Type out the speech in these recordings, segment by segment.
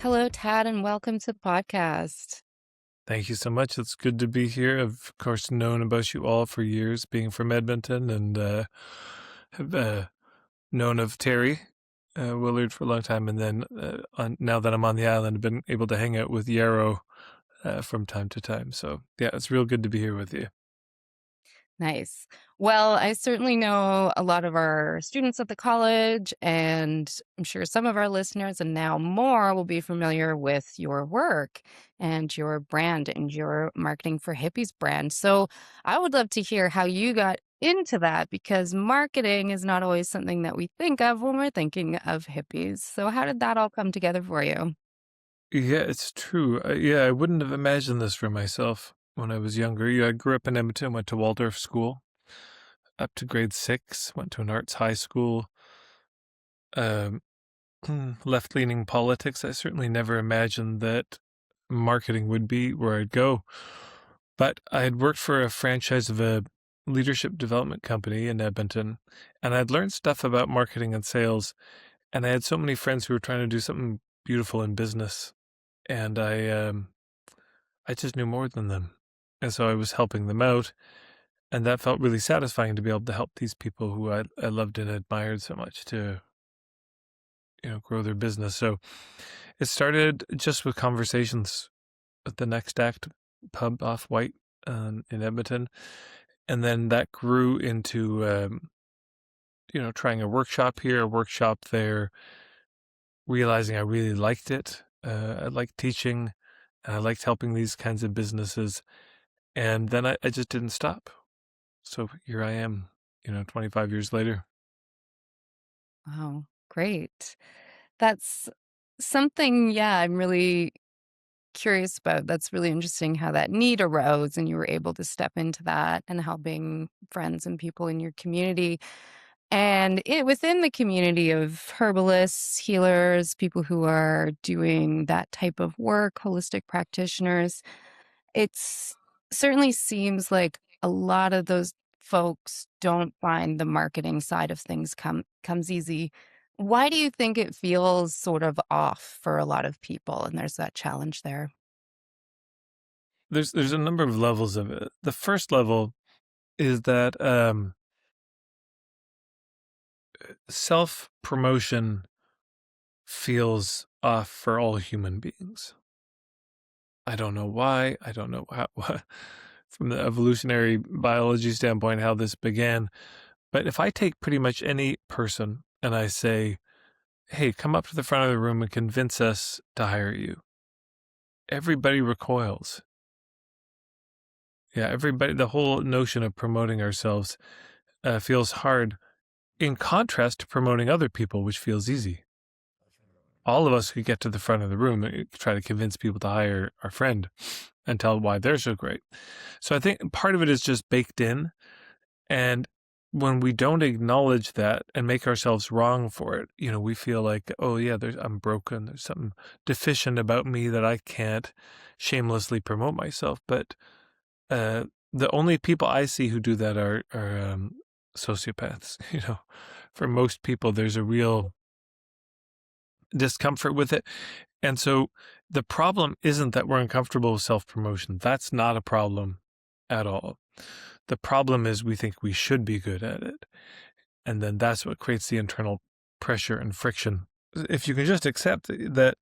Hello, Tad, and welcome to the podcast. Thank you so much. It's good to be here. I've, of course, known about you all for years, being from Edmonton, and have known of Terry Willard for a long time. And then now that I'm on the island, I've been able to hang out with Yarrow from time to time. So, yeah, it's real good to be here with you. Nice. Well, I certainly know a lot of our students at the college, and I'm sure some of our listeners and now more will be familiar with your work and your brand and your Marketing for Hippies brand. So I would love to hear how you got into that because marketing is not always something that we think of when we're thinking of hippies. So, how did that all come together for you? Yeah, it's true. Yeah, I wouldn't have imagined this for myself when I was younger. Yeah, I grew up in Edmonton, went to Waldorf school up to grade 6, went to an arts high school. Um, Left-leaning politics. I certainly never imagined that marketing would be where I'd go. But I had worked for a franchise of a leadership development company in Edmonton, and I'd learned stuff about marketing and sales. And I had so many friends who were trying to do something beautiful in business, and I just knew more than them. And so I was helping them out, and that felt really satisfying to be able to help these people who I loved and admired so much to grow their business. So it started just with conversations at the Next Act pub off White in Edmonton, and then that grew into trying a workshop here, a workshop there, realizing I really liked it. I liked teaching, and I liked helping these kinds of businesses, and then I just didn't stop. So here I am, 25 years later. Wow, great. That's something, yeah, I'm really curious about. That's really interesting how that need arose and you were able to step into that and helping friends and people in your community. And within the community of herbalists, healers, people who are doing that type of work, holistic practitioners, it's certainly seems like a lot of those folks don't find the marketing side of things comes easy. Why do you think it feels sort of off for a lot of people and there's that challenge there? There's a number of levels of it. The first level is that self-promotion feels off for all human beings. I don't know why. I don't know how, from the evolutionary biology standpoint, how this began. But if I take pretty much any person and I say, hey, come up to the front of the room and convince us to hire you, everybody recoils. Yeah, everybody, the whole notion of promoting ourselves feels hard in contrast to promoting other people, which feels easy. All of us could get to the front of the room and try to convince people to hire our friend and tell why they're so great. So I think part of it is just baked in. And when we don't acknowledge that and make ourselves wrong for it, we feel like, oh yeah, I'm broken. There's something deficient about me that I can't shamelessly promote myself. But the only people I see who do that are sociopaths. For most people, there's a real discomfort with it. And so the problem isn't that we're uncomfortable with self-promotion. That's not a problem at all. The problem is we think we should be good at it. And then that's what creates the internal pressure and friction. If you can just accept that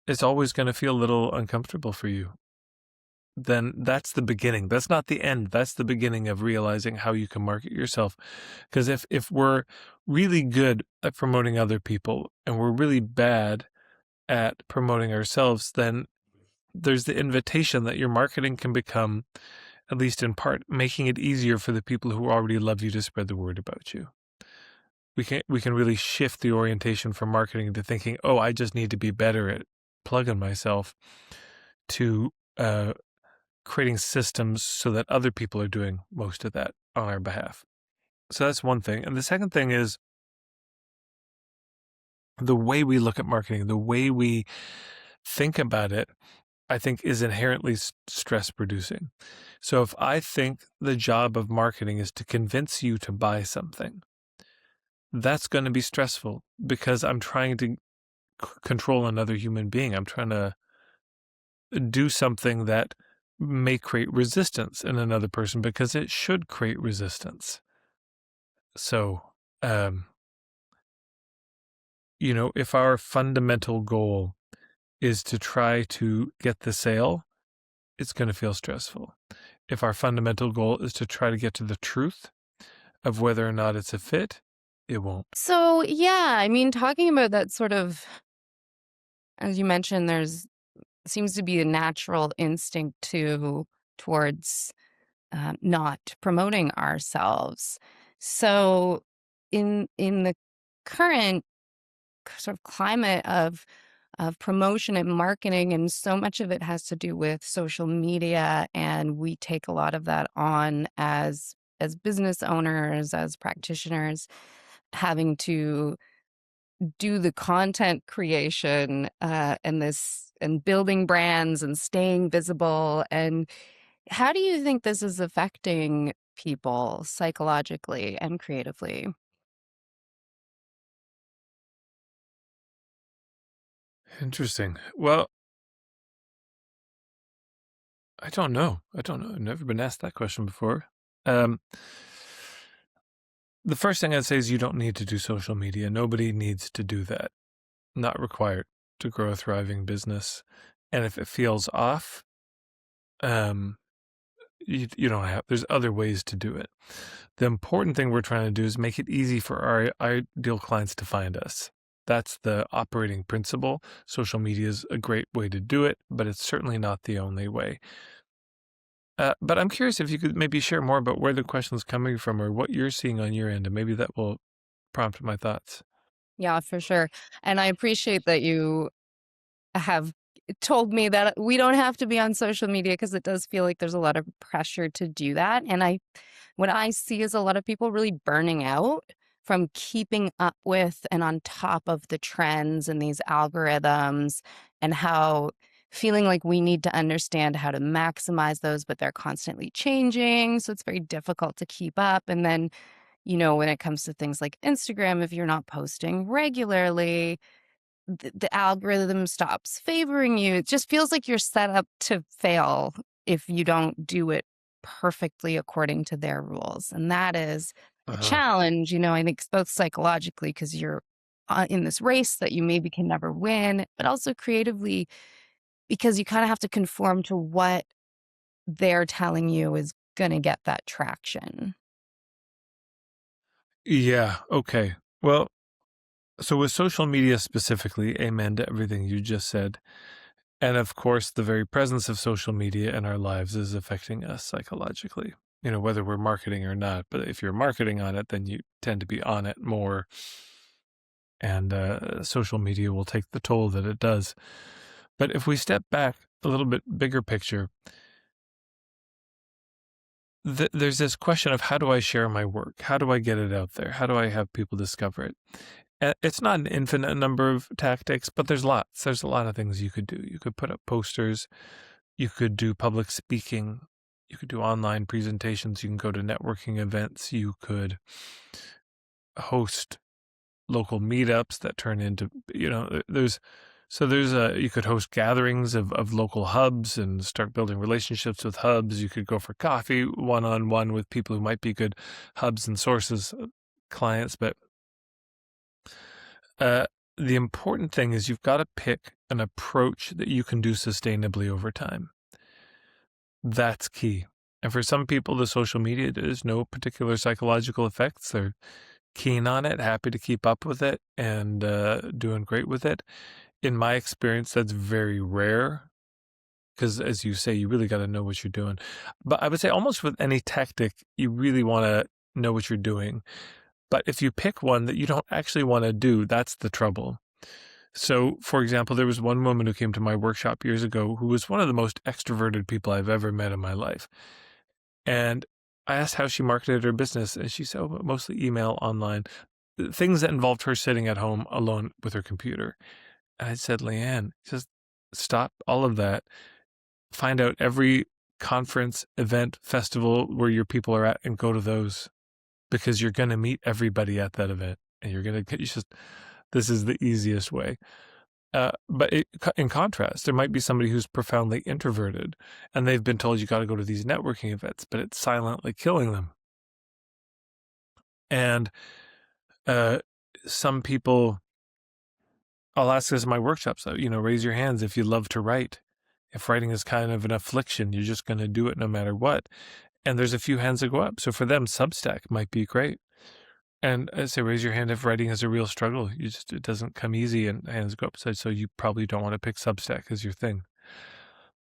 it's always going to feel a little uncomfortable for you, then that's the beginning. That's not the end. That's the beginning of realizing how you can market yourself. Because if we're really good at promoting other people and we're really bad at promoting ourselves, then there's the invitation that your marketing can become, at least in part, making it easier for the people who already love you to spread the word about you. We can really shift the orientation from marketing to thinking, oh, I just need to be better at plugging myself, to creating systems so that other people are doing most of that on our behalf. So that's one thing. And the second thing is the way we look at marketing, the way we think about it, I think is inherently stress producing. So if I think the job of marketing is to convince you to buy something, that's going to be stressful because I'm trying to control another human being. I'm trying to do something that may create resistance in another person because it should create resistance. So, um, if our fundamental goal is to try to get the sale, it's going to feel stressful. If our fundamental goal is to try to get to the truth of whether or not it's a fit, it won't. So, yeah, I mean, talking about that sort of, as you mentioned, there's seems to be a natural instinct towards not promoting ourselves. So, in the current sort of climate of promotion and marketing, and so much of it has to do with social media, and we take a lot of that on as business owners, as practitioners, having to do the content creation, and building brands and staying visible. And how do you think this is affecting people psychologically and creatively? Interesting. Well, I don't know. I've never been asked that question before. Um, the first thing I'd say is you don't need to do social media. Nobody needs to do that. Not required to grow a thriving business. And if it feels off, um, you don't have, there's other ways to do it. The important thing we're trying to do is make it easy for our ideal clients to find us. That's the operating principle. Social media is a great way to do it, but it's certainly not the only way. But I'm curious if you could maybe share more about where the question's coming from or what you're seeing on your end, and maybe that will prompt my thoughts. Yeah, for sure. And I appreciate that you have told me that we don't have to be on social media, because it does feel like there's a lot of pressure to do that. And what I see is a lot of people really burning out from keeping up with and on top of the trends and these algorithms, and how feeling like we need to understand how to maximize those, but they're constantly changing. So it's very difficult to keep up. And then, when it comes to things like Instagram, if you're not posting regularly, the algorithm stops favoring you. It just feels like you're set up to fail if you don't do it perfectly according to their rules. And that is a Uh-huh. challenge, I think, both psychologically, because you're in this race that you maybe can never win, but also creatively, because you kind of have to conform to what they're telling you is going to get that traction. Yeah. Okay. Well, so with social media specifically, amen to everything you just said. And of course, the very presence of social media in our lives is affecting us psychologically, whether we're marketing or not. But if you're marketing on it, then you tend to be on it more. And social media will take the toll that it does. But if we step back a little bit bigger picture, there's this question of how do I share my work? How do I get it out there? How do I have people discover it? It's not an infinite number of tactics, but there's lots. There's a lot of things you could do. You could put up posters. You could do public speaking. You could do online presentations. You can go to networking events. You could host local meetups that turn into, you could host gatherings of local hubs and start building relationships with hubs. You could go for coffee one-on-one with people who might be good hubs and sources clients. But the important thing is you've got to pick an approach that you can do sustainably over time. That's key. And for some people, the social media, there's no particular psychological effects. They're keen on it, happy to keep up with it, and doing great with it. In my experience, that's very rare because, as you say, you really got to know what you're doing. But I would say almost with any tactic, you really want to know what you're doing. But if you pick one that you don't actually want to do, that's the trouble. So, for example, there was one woman who came to my workshop years ago who was one of the most extroverted people I've ever met in my life. And I asked how she marketed her business, and she said, oh, mostly email, online, things that involved her sitting at home alone with her computer. And I said, Leanne, just stop all of that. Find out every conference, event, festival where your people are at and go to those, because you're going to meet everybody at that event. And you're going to get, this is the easiest way. But in contrast, there might be somebody who's profoundly introverted, and they've been told you got to go to these networking events, but it's silently killing them. And uh, some people, I'll ask this in my workshops, raise your hands if you love to write. If writing is kind of an affliction, you're just going to do it no matter what. And there's a few hands that go up. So for them, Substack might be great. And I say, raise your hand if writing is a real struggle. It doesn't come easy, and hands go up. So you probably don't want to pick Substack as your thing.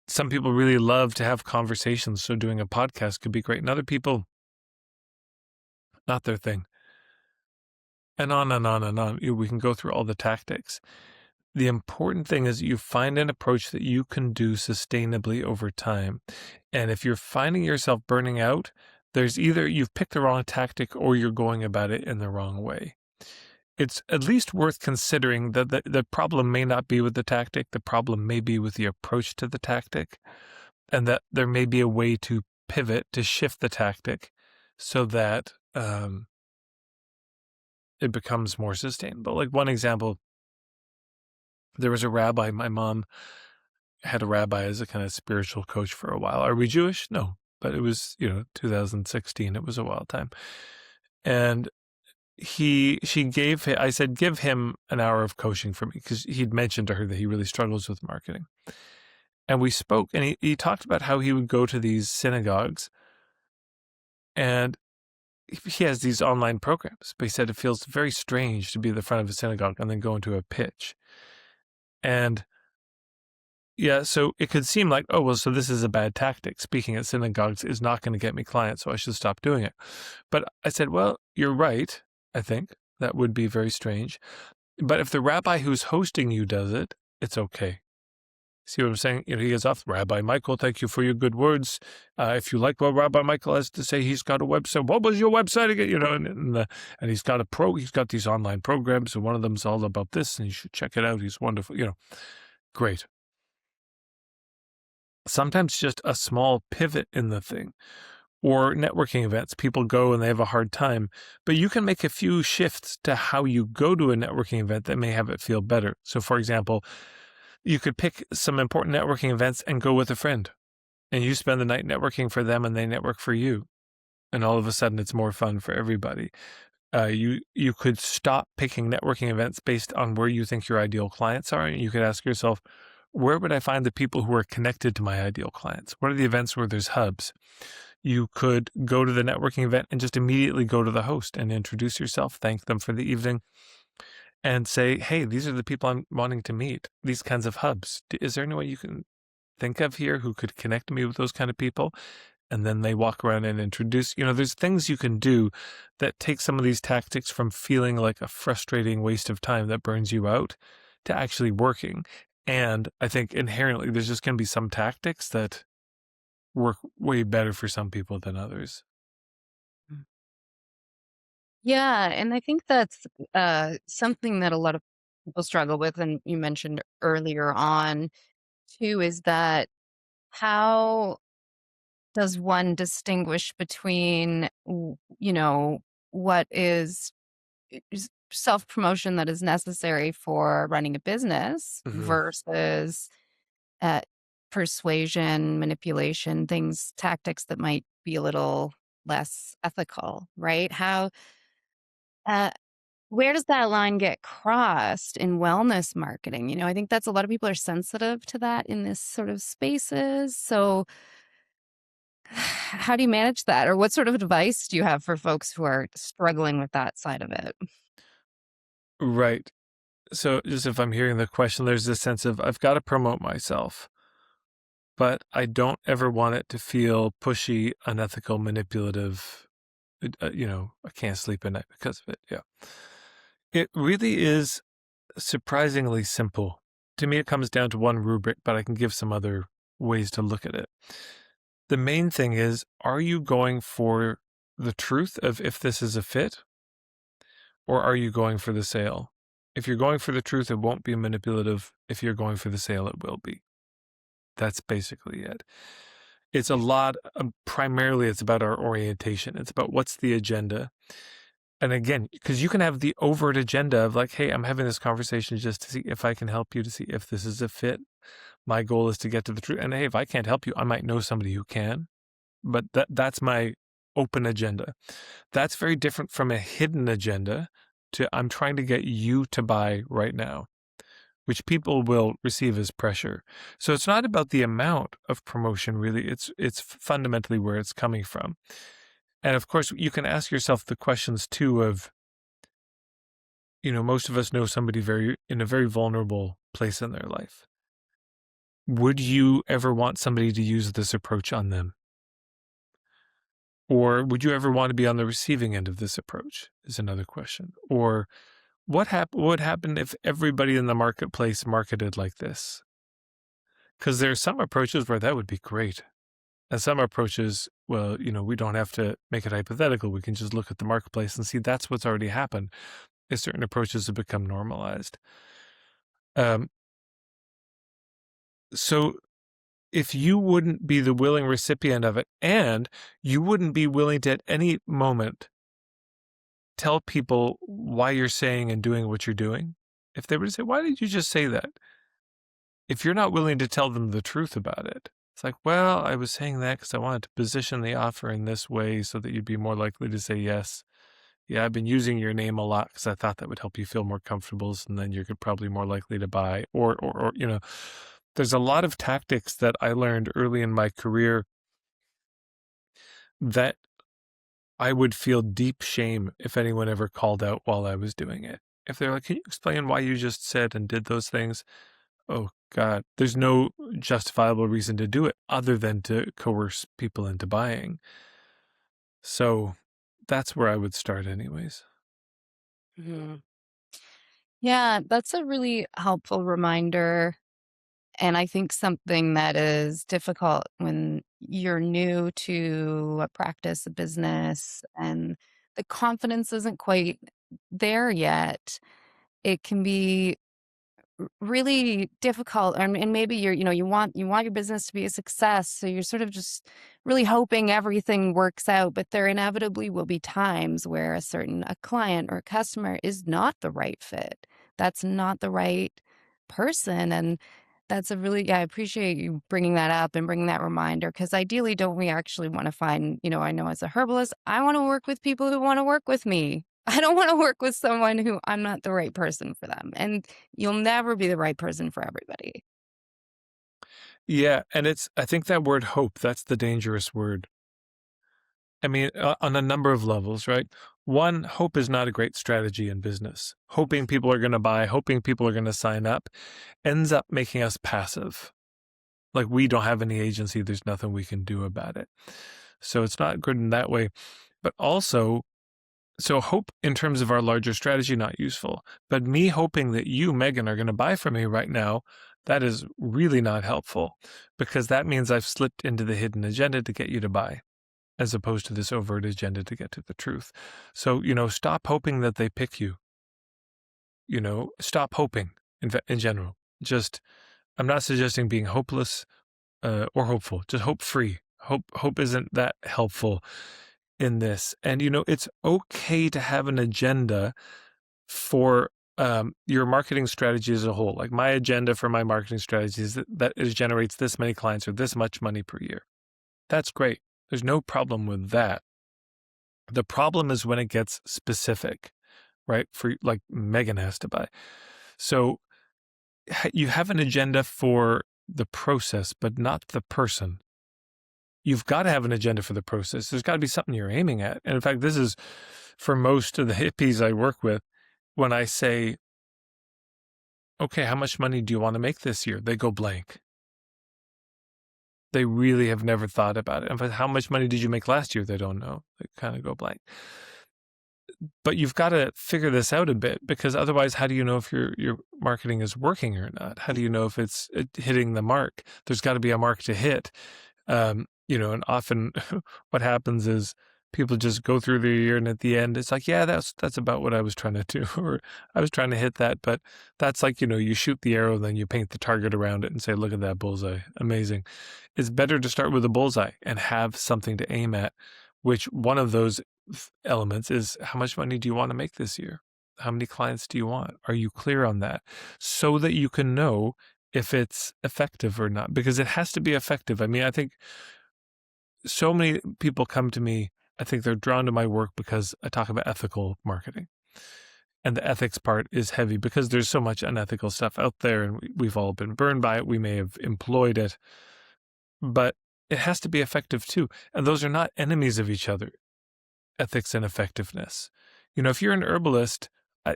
Some people really love to have conversations, so doing a podcast could be great. And other people, not their thing. And on and on and on. We can go through all the tactics. The important thing is you find an approach that you can do sustainably over time. And if you're finding yourself burning out, there's either you've picked the wrong tactic or you're going about it in the wrong way. It's at least worth considering that the problem may not be with the tactic, the problem may be with the approach to the tactic, and that there may be a way to pivot, to shift the tactic so that it becomes more sustainable. Like one example, there was a rabbi, my mom had a rabbi as a kind of spiritual coach for a while. Are we Jewish? No, but it was, 2016. It was a wild time. And I said, give him an hour of coaching for me, because he'd mentioned to her that he really struggles with marketing. And we spoke, and he talked about how he would go to these synagogues, and he has these online programs, but he said it feels very strange to be at the front of a synagogue and then go into a pitch. And yeah, so it could seem like, oh, well, so this is a bad tactic. Speaking at synagogues is not going to get me clients, so I should stop doing it. But I said, well, you're right, I think. That would be very strange. But if the rabbi who's hosting you does it, it's okay. See what I'm saying? He goes off, Rabbi Michael, thank you for your good words. If you like what Rabbi Michael has to say, he's got a website. What was your website again? And he's got he's got these online programs, and one of them's all about this, and you should check it out. He's wonderful. Great. Sometimes just a small pivot in the thing, or networking events, people go and they have a hard time, but you can make a few shifts to how you go to a networking event that may have it feel better. So for example, you could pick some important networking events and go with a friend, and you spend the night networking for them and they network for you. And all of a sudden it's more fun for everybody. You could stop picking networking events based on where you think your ideal clients are. And you could ask yourself, where would I find the people who are connected to my ideal clients? What are the events where there's hubs? You could go to the networking event and just immediately go to the host and introduce yourself, thank them for the evening, and say, hey, these are the people I'm wanting to meet, these kinds of hubs. Is there anyone you can think of here who could connect me with those kind of people? And then they walk around and introduce, there's things you can do that take some of these tactics from feeling like a frustrating waste of time that burns you out to actually working. And I think inherently there's just going to be some tactics that work way better for some people than others. Yeah, and I think that's something that a lot of people struggle with, and you mentioned earlier on too, is that how does one distinguish between, what is self-promotion that is necessary for running a business Mm-hmm. versus uh, persuasion, manipulation, tactics that might be a little less ethical, right? Uh, where does that line get crossed in wellness marketing? I think that's a lot of people are sensitive to that in this sort of spaces. So, how do you manage that? Or what sort of advice do you have for folks who are struggling with that side of it? Right. So just if I'm hearing the question, there's this sense of I've got to promote myself, but I don't ever want it to feel pushy, unethical, manipulative. I can't sleep at night because of it. Yeah. It really is surprisingly simple. To me, it comes down to one rubric, but I can give some other ways to look at it. The main thing is, are you going for the truth of if this is a fit, or are you going for the sale? If you're going for the truth, it won't be manipulative. If you're going for the sale, it will be. That's basically it. It's a lot, primarily it's about our orientation. It's about what's the agenda. And again, because you can have the overt agenda of like, hey, I'm having this conversation just to see if I can help you, to see if this is a fit. My goal is to get to the truth. And hey, if I can't help you, I might know somebody who can. But that's my open agenda. That's very different from a hidden agenda to I'm trying to get you to buy right now, which people will receive as pressure. So it's not about the amount of promotion, really. It's fundamentally where it's coming from. And of course, you can ask yourself the questions too of, most of us know somebody in a very vulnerable place in their life. Would you ever want somebody to use this approach on them? Or would you ever want to be on the receiving end of this approach is another question. Or what would happen if everybody in the marketplace marketed like this? Because there are some approaches where that would be great. And some approaches, well, we don't have to make it hypothetical. We can just look at the marketplace and see that's what's already happened. Is certain approaches have become normalized. So if you wouldn't be the willing recipient of it, and you wouldn't be willing to at any moment tell people why you're saying and doing what you're doing, if they were to say, why did you just say that? If you're not willing to tell them the truth about it, it's like, well, I was saying that because I wanted to position the offer in this way so that you'd be more likely to say yes. Yeah, I've been using your name a lot because I thought that would help you feel more comfortable, and then you're probably more likely to buy. Or there's a lot of tactics that I learned early in my career that I would feel deep shame if anyone ever called out while I was doing it. If they're like, can you explain why you just said and did those things? Oh, God, there's no justifiable reason to do it other than to coerce people into buying. So that's where I would start anyways. Mhm. Yeah, that's a really helpful reminder. And I think something that is difficult when you're new to a practice, a business, and the confidence isn't quite there yet. It can be really difficult, and maybe you want your business to be a success, so you're sort of just really hoping everything works out, but there inevitably will be times where a client or a customer is not the right fit. That's not the right person, and that's a really yeah, I appreciate you bringing that up and bringing that reminder, because ideally, don't we actually wanna find I know as a herbalist, I wanna work with people who wanna work with me. I don't wanna work with someone who I'm not the right person for them, and you'll never be the right person for everybody. Yeah, and I think that word hope, that's the dangerous word. I mean, on a number of levels, right? One, hope is not a great strategy in business. Hoping people are going to buy, hoping people are going to sign up ends up making us passive. Like we don't have any agency. There's nothing we can do about it. So it's not good in that way. But also, so hope in terms of our larger strategy, not useful. But me hoping that you, Megan, are going to buy from me right now, that is really not helpful because that means I've slipped into the hidden agenda to get you to buy, as opposed to this overt agenda to get to the truth. So, stop hoping that they pick you. Stop hoping in general. Just, I'm not suggesting being hopeless or hopeful. Just hope free. Hope isn't that helpful in this. And, it's okay to have an agenda for your marketing strategy as a whole. Like my agenda for my marketing strategy is that it generates this many clients or this much money per year. That's great. There's no problem with that. The problem is when it gets specific, right? For like Megan has to buy. So you have an agenda for the process, but not the person. You've got to have an agenda for the process. There's got to be something you're aiming at. And in fact, this is for most of the hippies I work with. When I say, okay, how much money do you want to make this year? They go blank. They really have never thought about it. In fact, how much money did you make last year? They don't know. They kind of go blank. But you've got to figure this out a bit because otherwise, how do you know if your marketing is working or not? How do you know if it's hitting the mark? There's got to be a mark to hit. And often what happens is people just go through the year and at the end, it's like, yeah, that's about what I was trying to do, or I was trying to hit that. But that's like, you shoot the arrow, then you paint the target around it and say, look at that bullseye. Amazing. It's better to start with a bullseye and have something to aim at, which one of those elements is how much money do you want to make this year? How many clients do you want? Are you clear on that? So that you can know if it's effective or not, because it has to be effective. I mean, I think so many people come to me, I think they're drawn to my work because I talk about ethical marketing. And the ethics part is heavy because there's so much unethical stuff out there and we've all been burned by it. We may have employed it, but it has to be effective too. And those are not enemies of each other, ethics and effectiveness. If you're an herbalist, I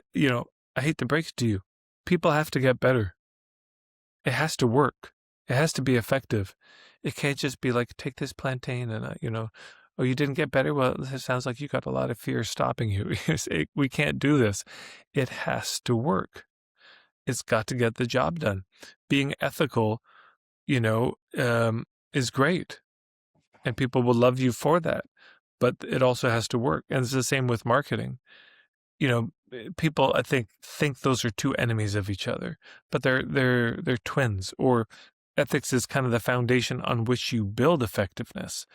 hate to break it to you, people have to get better. It has to work. It has to be effective. It can't just be like, take this plantain and, oh, you didn't get better? Well, it sounds like you got a lot of fear stopping you. We can't do this. It has to work. It's got to get the job done. Being ethical, is great. And people will love you for that. But it also has to work. And it's the same with marketing. People I think those are two enemies of each other, but they're twins. Or ethics is kind of the foundation on which you build effectiveness.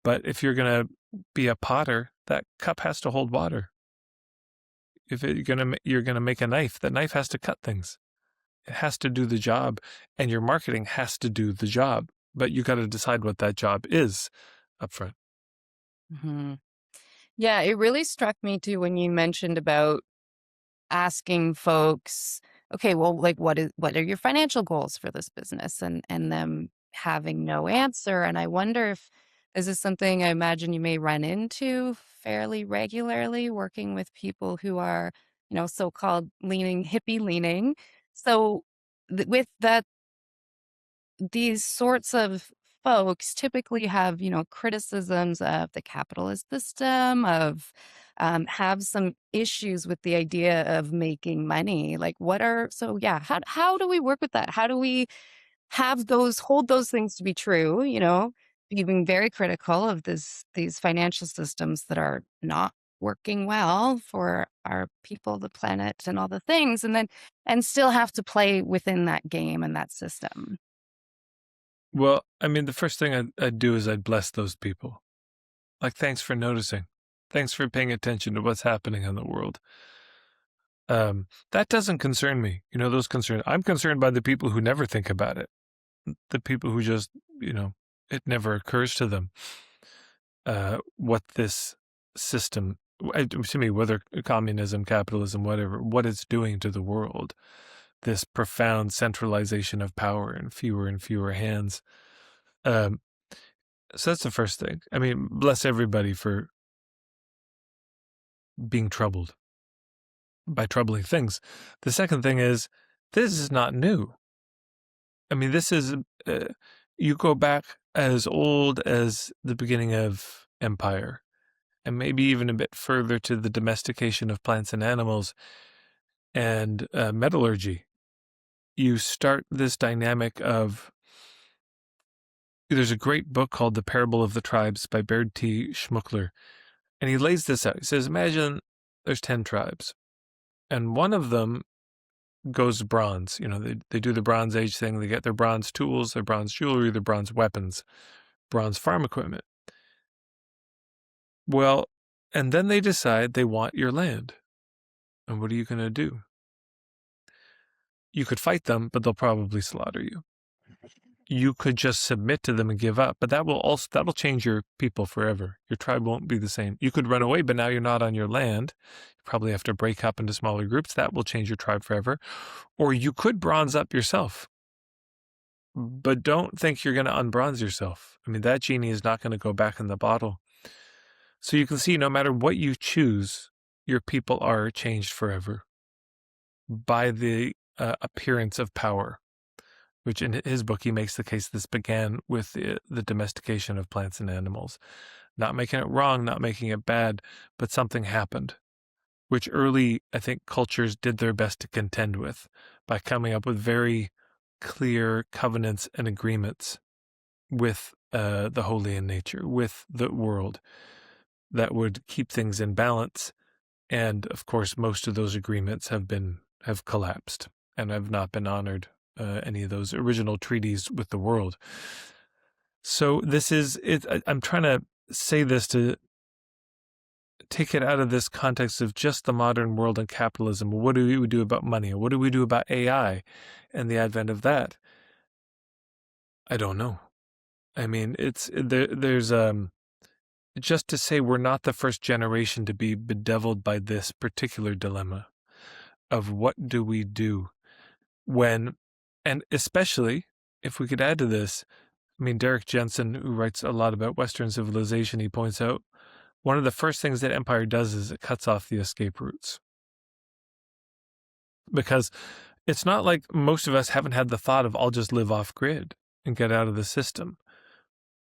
But if you're going to be a potter, that cup has to hold water. If you're gonna make a knife, that knife has to cut things. It has to do the job, and your marketing has to do the job. But you got to decide what that job is up front. Mhm. Yeah, it really struck me too when you mentioned about asking folks, okay, well, like what are your financial goals for this business? And them having no answer. And I wonder if this is something I imagine you may run into fairly regularly working with people who are, so-called hippie leaning. So with that, these sorts of folks typically have, criticisms of the capitalist system, of have some issues with the idea of making money. Like, yeah, how do we work with that? How do we hold those things to be true, being very critical of these financial systems that are not working well for our people, the planet, and all the things, and still have to play within that game and that system. Well, I mean, the first thing I'd do is I'd bless those people. Like, thanks for noticing. Thanks for paying attention to what's happening in the world. That doesn't concern me. Those concern. I'm concerned by the people who never think about it. The people who just, it never occurs to them what this system, to me, whether communism, capitalism, whatever, what it's doing to the world. This profound centralization of power in fewer and fewer hands. So that's the first thing. I mean, bless everybody for being troubled by troubling things. The second thing is, this is not new. I mean, this is, you go back as old as the beginning of empire, and maybe even a bit further to the domestication of plants and animals and metallurgy. You start this dynamic of, there's a great book called The Parable of the Tribes by Baird T. Schmuckler, and he lays this out. He says, imagine there's 10 tribes, and one of them goes bronze. They do the Bronze Age thing. They get their bronze tools, their bronze jewelry, their bronze weapons, bronze farm equipment. Well, and then they decide they want your land. And what are you going to do? You could fight them, but they'll probably slaughter you. You could just submit to them and give up, but that'll change your people forever. Your tribe won't be the same. You could run away, but now you're not on your land. You probably have to break up into smaller groups. That will change your tribe forever. Or you could bronze up yourself, but don't think you're going to unbronze yourself. I mean, that genie is not going to go back in the bottle. So you can see, no matter what you choose, your people are changed forever by the appearance of power, which in his book, he makes the case this began with the domestication of plants and animals. Not making it wrong, not making it bad, but something happened, which early, I think, cultures did their best to contend with by coming up with very clear covenants and agreements with the holy in nature, with the world, that would keep things in balance. And of course, most of those agreements have collapsed and have not been honored, any of those original treaties with the world. So this is it. I'm trying to say this to take it out of this context of just the modern world and capitalism. What do we do about money? What do we do about AI and the advent of that? I don't know. I mean, there's just to say we're not the first generation to be bedeviled by this particular dilemma of what do we do when, and especially if we could add to this, I mean, Derek Jensen, who writes a lot about Western civilization, he points out one of the first things that empire does is it cuts off the escape routes. Because it's not like most of us haven't had the thought of I'll just live off grid and get out of the system.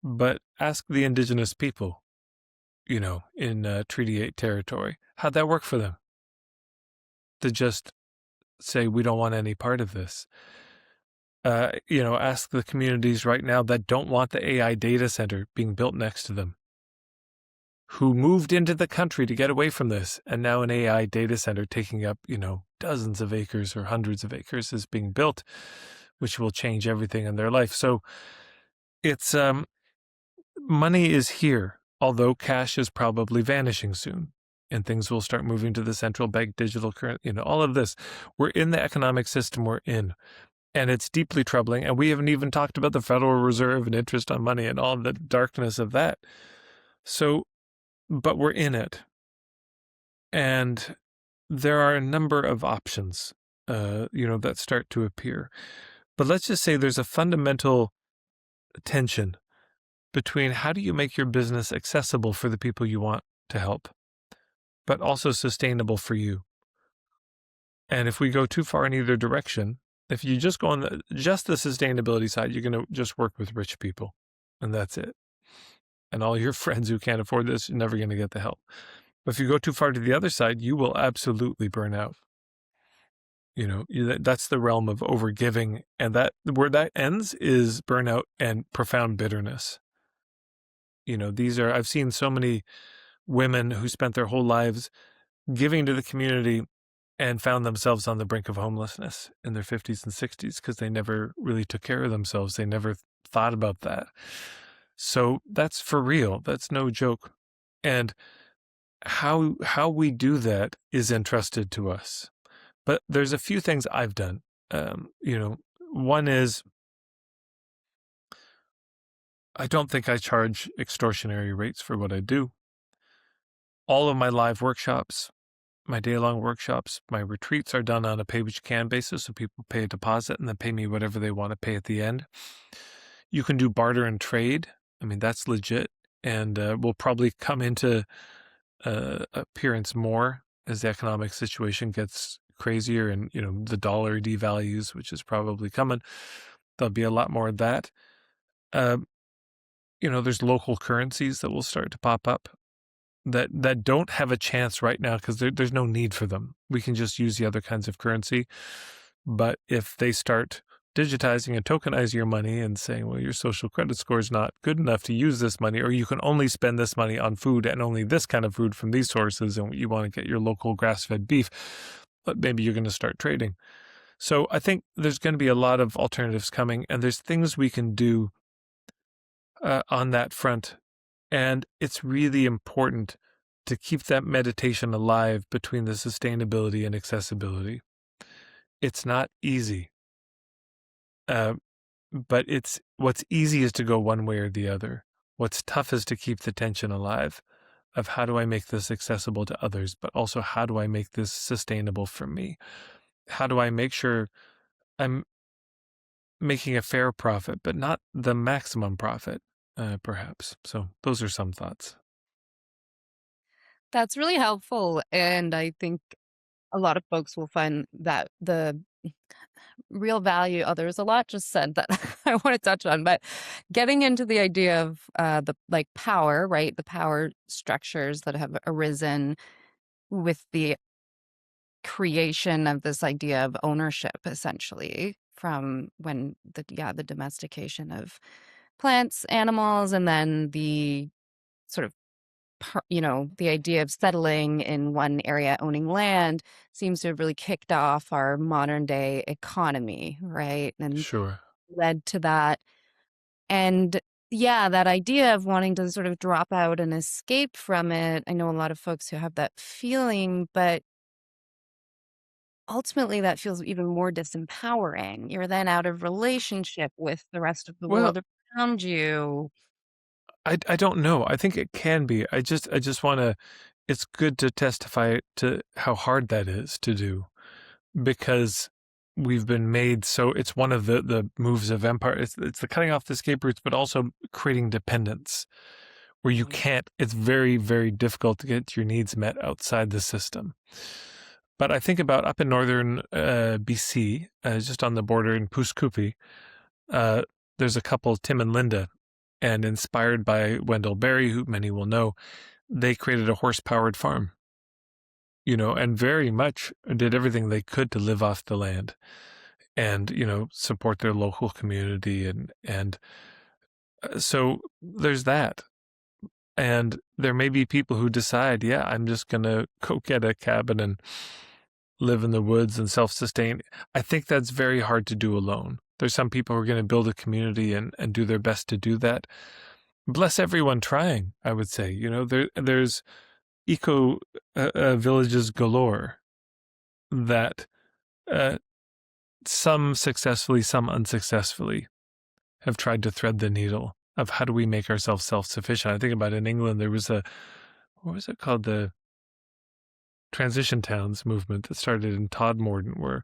But ask the indigenous people, in Treaty 8 territory, how'd that work for them? To just say, we don't want any part of this. Ask the communities right now that don't want the AI data center being built next to them, who moved into the country to get away from this, and now an AI data center taking up, dozens of acres or hundreds of acres is being built, which will change everything in their life. So it's money is here, although cash is probably vanishing soon, and things will start moving to the central bank digital currency. All of this. We're in the economic system we're in, and it's deeply troubling. And we haven't even talked about the Federal Reserve and interest on money and all the darkness of that. So, but we're in it, and there are a number of options, that start to appear. But let's just say there's a fundamental tension between how do you make your business accessible for the people you want to help, but also sustainable for you. And if we go too far in either direction, if you just go on just the sustainability side, you're going to just work with rich people, and that's it. And all your friends who can't afford this, you're never going to get the help. But if you go too far to the other side, you will absolutely burn out. That's the realm of overgiving, and that where that ends is burnout and profound bitterness. I've seen so many women who spent their whole lives giving to the community and found themselves on the brink of homelessness in their 50s and 60s because they never really took care of themselves. They never thought about that. So that's for real. That's no joke. And how we do that is entrusted to us. But there's a few things I've done. One is I don't think I charge extortionary rates for what I do. All of my live workshops, my day-long workshops, my retreats are done on a pay-what-you-can basis, so people pay a deposit and then pay me whatever they want to pay at the end. You can do barter and trade. I mean, that's legit, and will probably come into appearance more as the economic situation gets crazier and, the dollar devalues, which is probably coming. There'll be a lot more of that. There's local currencies that will start to pop up that don't have a chance right now because there's no need for them. We can just use the other kinds of currency. But if they start digitizing and tokenizing your money and saying, well, your social credit score is not good enough to use this money, or you can only spend this money on food and only this kind of food from these sources, and you want to get your local grass-fed beef, but maybe you're going to start trading. So I think there's going to be a lot of alternatives coming, and there's things we can do on that front. And it's really important to keep that meditation alive between the sustainability and accessibility. It's not easy. But what's easy is to go one way or the other. What's tough is to keep the tension alive of how do I make this accessible to others, but also how do I make this sustainable for me? How do I make sure I'm making a fair profit, but not the maximum profit, perhaps? So those are some thoughts. That's really helpful, and I think a lot of folks will find that the real value there's a lot just said that I wanna touch on, but getting into the idea of, the, like, power, right? The power structures that have arisen with the creation of this idea of ownership, essentially, from when the domestication of plants, animals, and then the sort of the idea of settling in one area, owning land, seems to have really kicked off our modern day economy, right? And Sure. led to that. And yeah, that idea of wanting to sort of drop out and escape from it. I know a lot of folks who have that feeling, but ultimately that feels even more disempowering. You're then out of relationship with the rest of the Well, world around you. I don't know. I think it can be. I just wanna it's good to testify to how hard that is to do because we've been made so it's one of the moves of empire. It's the cutting off the escape routes, but also creating dependence where you Mhm. can't it's very, very difficult to get your needs met outside the system. But I think about up in northern BC, just on the border in Puskupi, uh, there's a couple, Tim and Linda, and inspired by Wendell Berry, who many will know, they created a horse-powered farm, and very much did everything they could to live off the land and, support their local community. And so there's that. And there may be people who decide, yeah, I'm just going to go get a cabin and live in the woods and self-sustain. I think that's very hard to do alone. There's some people who are going to build a community and do their best to do that. Bless everyone trying, I would say. There's eco villages galore that uh, some successfully, some unsuccessfully have tried to thread the needle of how do we make ourselves self-sufficient. I think about in England, there was what was it called? The transition towns movement that started in Todmorden, where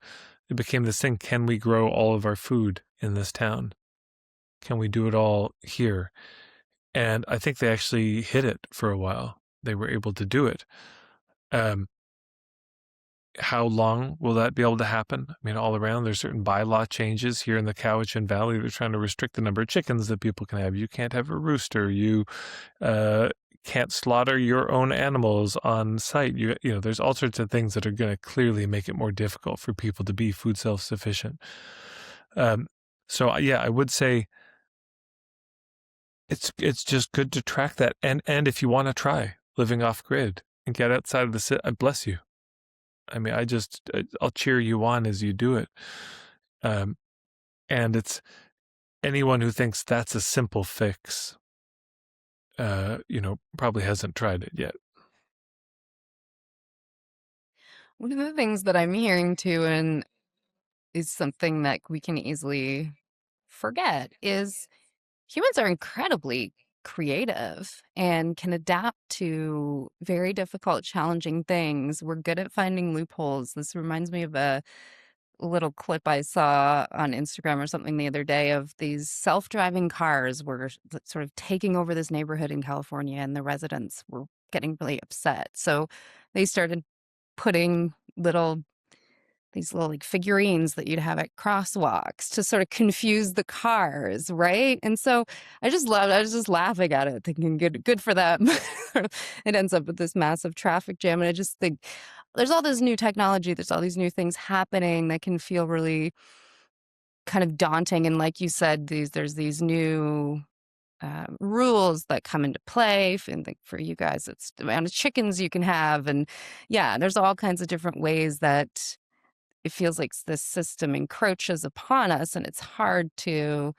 it became this thing: can we grow all of our food in this town? Can we do it all here? And I think they actually hit it for a while. They were able to do it. Um, how long will that be able to happen? I mean, all around, there's certain bylaw changes here in the Cowichan Valley. They're trying to restrict the number of chickens that people can have. You can't have a rooster. You uh, can't slaughter your own animals on site. There's all sorts of things that are going to clearly make it more difficult for people to be food self-sufficient. So yeah, I would say it's just good to track that. And if you want to try living off grid and get outside of the city, bless you. I mean, I'll cheer you on as you do it. Um, and it's anyone who thinks that's a simple fix, probably hasn't tried it yet. One of the things that I'm hearing too, and is something that we can easily forget, is humans are incredibly creative and can adapt to very difficult, challenging things. We're good at finding loopholes. This reminds me of a little clip I saw on Instagram or something the other day of these self-driving cars were sort of taking over this neighborhood in California, and the residents were getting really upset. So they started putting these little, like, figurines that you'd have at crosswalks to sort of confuse the cars, right? And so I was just laughing at it, thinking, "Good for them." It ends up with this massive traffic jam, and I just think there's all this new technology, there's all these new things happening that can feel really kind of daunting, and like you said, there's these new, rules that come into play, and, like, for you guys, it's the amount of chickens you can have, and, yeah, there's all kinds of different ways that it feels like this system encroaches upon us, and it's hard to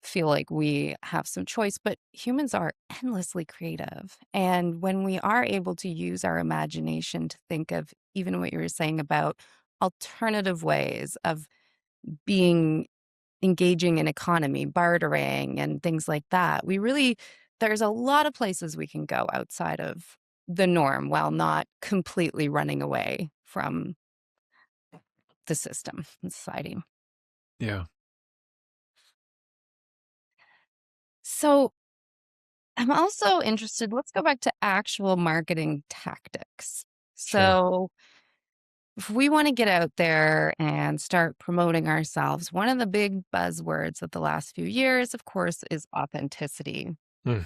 feel like we have some choice, but humans are endlessly creative. And when we are able to use our imagination to think of even what you were saying about alternative ways of being engaging in economy, bartering, and things like that, there's a lot of places we can go outside of the norm while not completely running away from the system and society. Yeah, So I'm also interested, let's go back to actual marketing tactics. sure. So if we want to get out there and start promoting ourselves, one of the big buzzwords of the last few years, of course, is authenticity. Mm,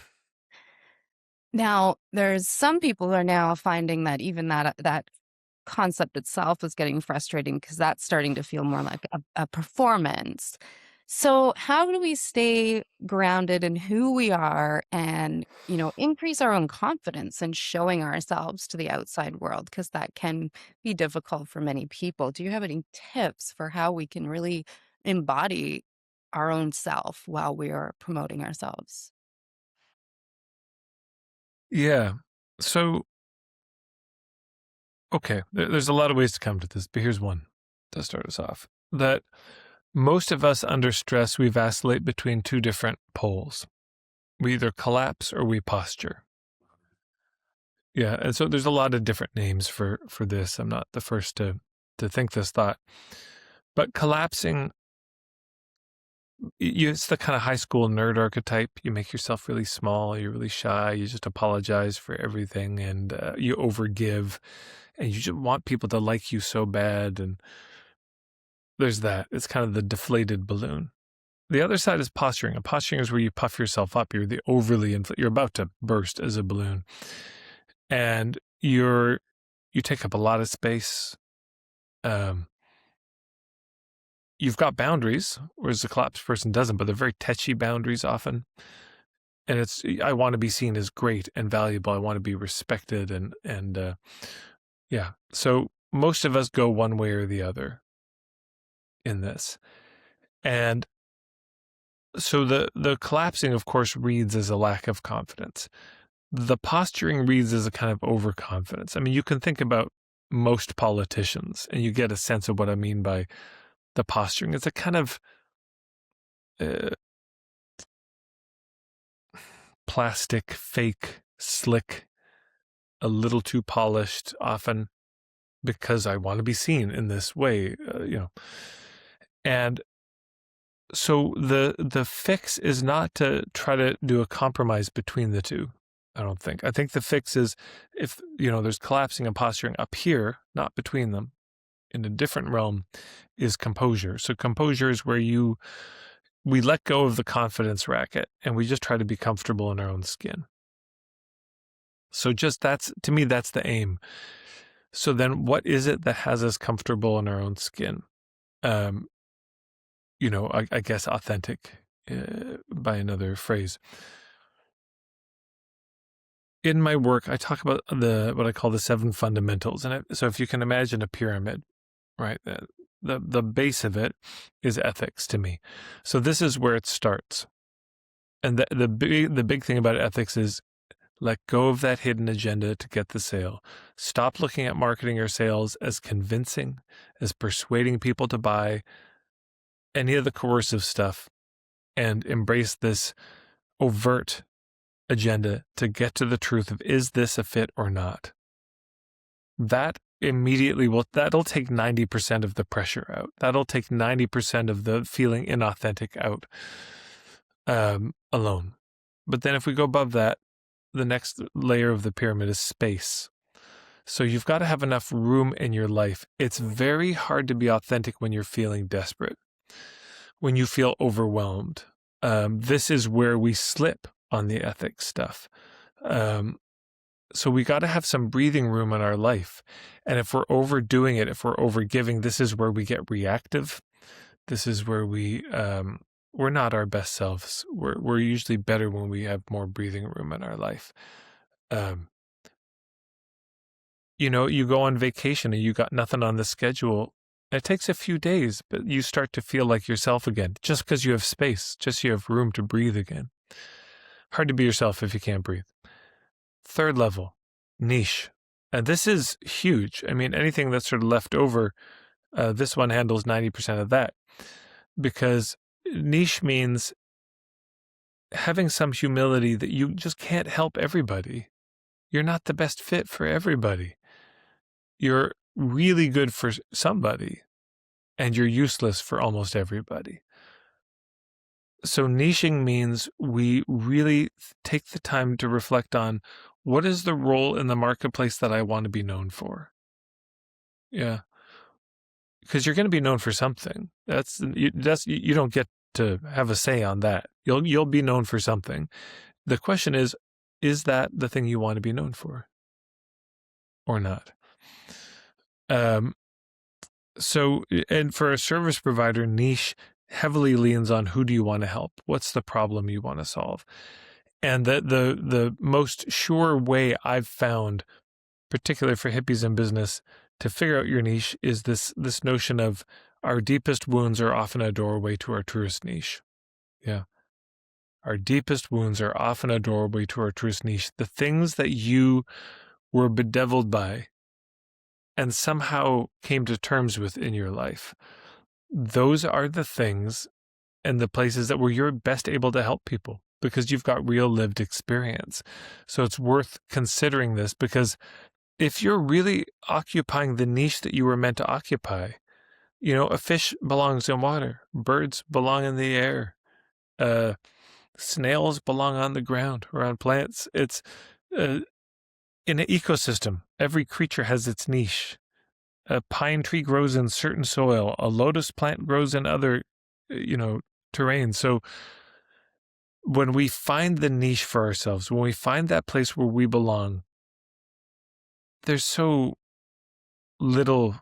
Now, there's some people who are now finding that even that concept itself is getting frustrating because that's starting to feel more like a performance. So, how do we stay grounded in who we are and, increase our own confidence in showing ourselves to the outside world? Because that can be difficult for many people. Do you have any tips for how we can really embody our own self while we are promoting ourselves? Yeah. So, okay, there's a lot of ways to come to this, but here's one to start us off. That most of us under stress, we vacillate between two different poles. We either collapse or we posture. Yeah, and so there's a lot of different names for this. I'm not the first to think this thought. But collapsing, it's the kind of high school nerd archetype. You make yourself really small, you're really shy, you just apologize for everything, and you overgive, and you just want people to like you so bad. And there's that. It's kind of the deflated balloon. The other side is posturing. And posturing is where you puff yourself up. You're the overly you're about to burst as a balloon, and you take up a lot of space. You've got boundaries, whereas the collapsed person doesn't, but they're very touchy boundaries often. And it's, I want to be seen as great and valuable. I want to be respected, and yeah. So most of us go one way or the other in this. And so the collapsing, of course, reads as a lack of confidence. The posturing reads as a kind of overconfidence. I mean, you can think about most politicians, and you get a sense of what I mean by the posturing. It's a kind of uh, plastic, fake, slick, a little too polished, often because I want to be seen in this way, And so the fix is not to try to do a compromise between the two. I don't think. I think the fix is if, there's collapsing and posturing up here, not between them, in a different realm, is composure. So composure is where we let go of the confidence racket and we just try to be comfortable in our own skin. So to me, that's the aim. So then what is it that has us comfortable in our own skin? I guess authentic, by another phrase. In my work, I talk about what I call the 7 fundamentals. And so if you can imagine a pyramid, right, the base of it is ethics to me. So this is where it starts. And the big thing about ethics is let go of that hidden agenda to get the sale. Stop looking at marketing or sales as convincing, as persuading people to buy any of the coercive stuff, and embrace this overt agenda to get to the truth of, is this a fit or not? That immediately that'll take 90% of the pressure out. That'll take 90% of the feeling inauthentic out, alone. But then if we go above that, the next layer of the pyramid is space. So you've got to have enough room in your life. It's very hard to be authentic when you're feeling desperate, when you feel overwhelmed. This is where we slip on the ethics stuff. So we got to have some breathing room in our life. And if we're overdoing it, if we're overgiving, this is where we get reactive. This is where we're not our best selves. We're usually better when we have more breathing room in our life. You go on vacation and you got nothing on the schedule. It takes a few days, but you start to feel like yourself again, just because you have space, just you have room to breathe again. Hard to be yourself if you can't breathe. Third level, niche. And this is huge. I mean, anything that's sort of left over, this one handles 90% of that. Because niche means having some humility that you just can't help everybody. You're not the best fit for everybody. You're really good for somebody, and you're useless for almost everybody. So niching means we really take the time to reflect on what is the role in the marketplace that I want to be known for. Yeah. Because you're going to be known for something. You don't get to have a say on that. You'll be known for something. The question is that the thing you want to be known for or not? So, and for a service provider, niche heavily leans on who do you want to help? What's the problem you want to solve? And the most sure way I've found, particularly for hippies in business, to figure out your niche is this notion of our deepest wounds are often a doorway to our truest niche. Yeah. Our deepest wounds are often a doorway to our truest niche. The things that you were bedeviled by and somehow came to terms with in your life, those are the things and the places that where you're best able to help people because you've got real lived experience. So it's worth considering this, because if you're really occupying the niche that you were meant to occupy, a fish belongs in water, birds belong in the air, snails belong on the ground or on plants. It's in an ecosystem, every creature has its niche. A pine tree grows in certain soil. A lotus plant grows in other, terrain. So when we find the niche for ourselves, when we find that place where we belong, there's so little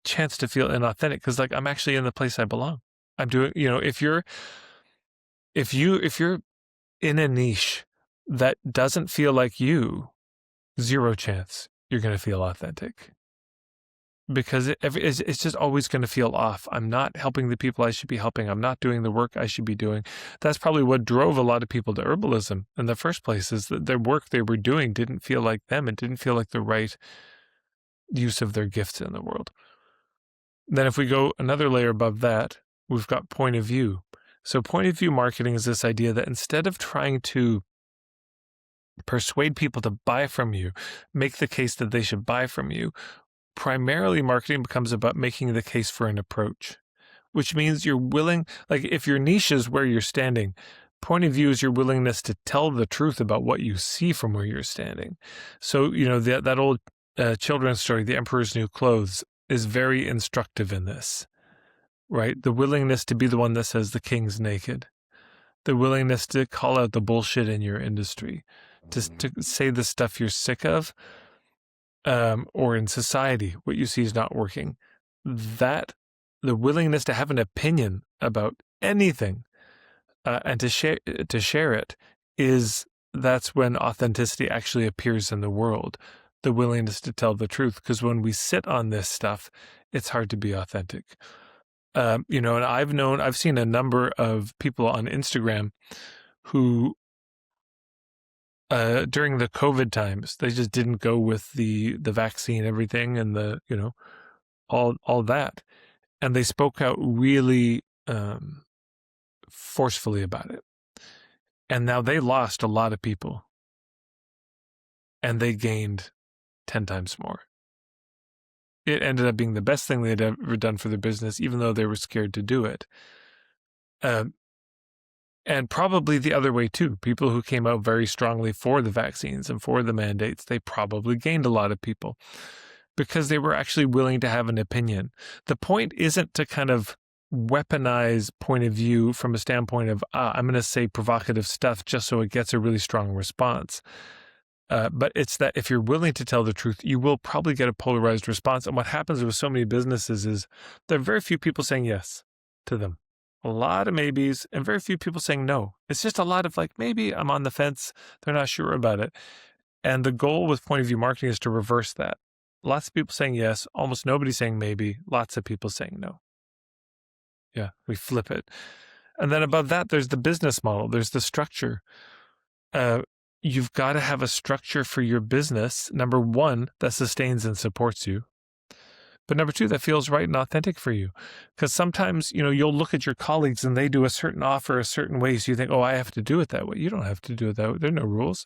chance to feel inauthentic, because I'm actually in the place I belong. I'm doing, if you're in a niche that doesn't feel like you, zero chance you're going to feel authentic, because it's just always going to feel off. I'm not helping the people I should be helping. I'm not doing the work I should be doing. That's probably what drove a lot of people to herbalism in the first place, is that their work they were doing didn't feel like them. It didn't feel like the right use of their gifts in the world. Then if we go another layer above that, we've got point of view. So point of view marketing is this idea that instead of trying to persuade people to buy from you, make the case that they should buy from you, primarily marketing becomes about making the case for an approach, which means you're willing, if your niche is where you're standing, point of view is your willingness to tell the truth about what you see from where you're standing. So, that old children's story, The Emperor's New Clothes, is very instructive in this, right? The willingness to be the one that says the king's naked, the willingness to call out the bullshit in your industry, to say the stuff you're sick of, or in society, what you see is not working. That the willingness to have an opinion about anything and to share it that's when authenticity actually appears in the world. The willingness to tell the truth, because when we sit on this stuff, it's hard to be authentic. And I've seen a number of people on Instagram who during the COVID times, they just didn't go with the vaccine, everything, and all that. And they spoke out really forcefully about it. And now they lost a lot of people. And they gained 10 times more. It ended up being the best thing they'd ever done for their business, even though they were scared to do it. And probably the other way too. People who came out very strongly for the vaccines and for the mandates, they probably gained a lot of people because they were actually willing to have an opinion. The point isn't to kind of weaponize point of view from a standpoint of, I'm going to say provocative stuff just so it gets a really strong response. But it's that if you're willing to tell the truth, you will probably get a polarized response. And what happens with so many businesses is there are very few people saying yes to them. A lot of maybes and very few people saying no. It's just a lot of maybe I'm on the fence. They're not sure about it. And the goal with point of view marketing is to reverse that. Lots of people saying yes, almost nobody saying maybe, lots of people saying no. Yeah, we flip it. And then above that, there's the business model. There's the structure. You've got to have a structure for your business. Number one, that sustains and supports you. But number two, that feels right and authentic for you. Because sometimes, you'll look at your colleagues and they do a certain offer a certain way. So you think, I have to do it that way. You don't have to do it that way. There are no rules.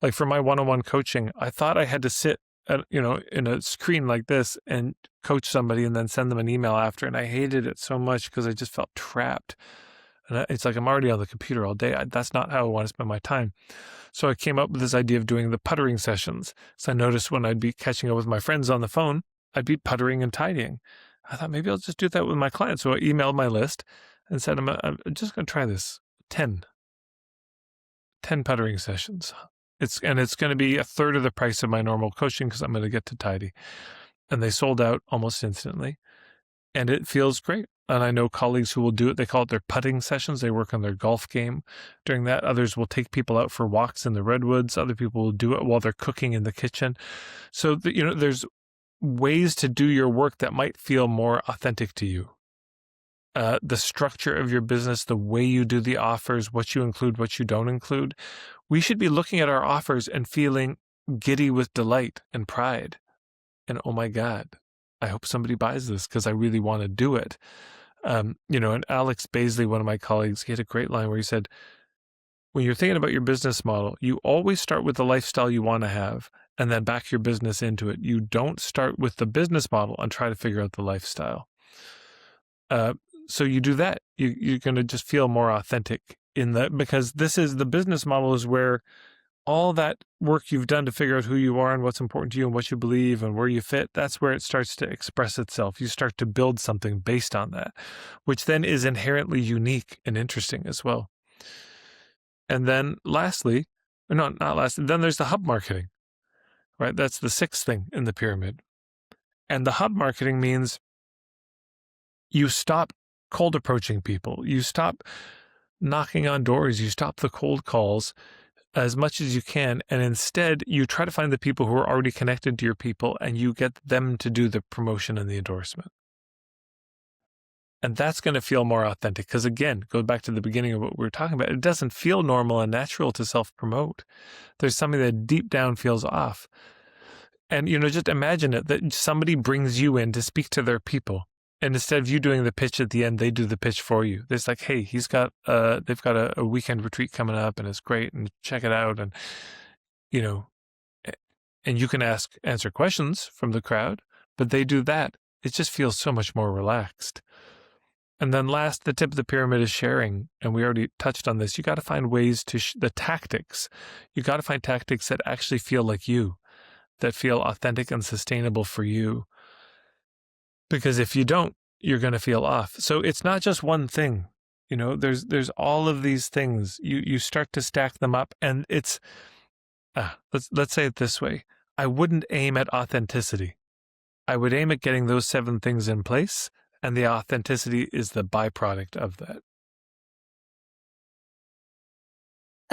Like for my one-on-one coaching, I thought I had to sit, in a screen like this and coach somebody and then send them an email after. And I hated it so much because I just felt trapped. And it's like I'm already on the computer all day. That's not how I want to spend my time. So I came up with this idea of doing the puttering sessions. So I noticed when I'd be catching up with my friends on the phone, I'd be puttering and tidying. I thought maybe I'll just do that with my clients. So I emailed my list and said, I'm just going to try this. 10 puttering sessions. It's going to be a third of the price of my normal coaching because I'm going to get to tidy. And they sold out almost instantly. And it feels great. And I know colleagues who will do it. They call it their putting sessions. They work on their golf game during that. Others will take people out for walks in the redwoods. Other people will do it while they're cooking in the kitchen. So, there's ways to do your work that might feel more authentic to you. the structure of your business, the way you do the offers, what you include, what you don't include. We should be looking at our offers and feeling giddy with delight and pride. And oh my God, I hope somebody buys this because I really want to do it. And Alex Baisley, one of my colleagues, he had a great line where he said, when you're thinking about your business model, you always start with the lifestyle you want to have and then back your business into it. You don't start with the business model and try to figure out the lifestyle. So you do that. You're going to just feel more authentic because the business model is where all that work you've done to figure out who you are and what's important to you and what you believe and where you fit, that's where it starts to express itself. You start to build something based on that, which then is inherently unique and interesting as well. And then lastly, not lastly, then there's the hub marketing, right? That's the sixth thing in the pyramid. And the hub marketing means you stop cold approaching people. You stop knocking on doors. You stop the cold calls as much as you can. And instead, you try to find the people who are already connected to your people and you get them to do the promotion and the endorsement. And that's going to feel more authentic because, again, go back to the beginning of what we were talking about. It doesn't feel normal and natural to self-promote. There's something that deep down feels off. And, just imagine it, that somebody brings you in to speak to their people. And instead of you doing the pitch at the end, they do the pitch for you. It's like, hey, they've got a weekend retreat coming up and it's great and check it out. And, and you can answer questions from the crowd, but they do that. It just feels so much more relaxed. And then last, the tip of the pyramid is sharing. And we already touched on this. You got to find ways the tactics. You got to find tactics that actually feel like you, that feel authentic and sustainable for you. Because if you don't, you're going to feel off. So it's not just one thing. There's all of these things. You start to stack them up, and it's let's say it this way. I wouldn't aim at authenticity. I would aim at getting those 7 things in place, and the authenticity is the byproduct of that.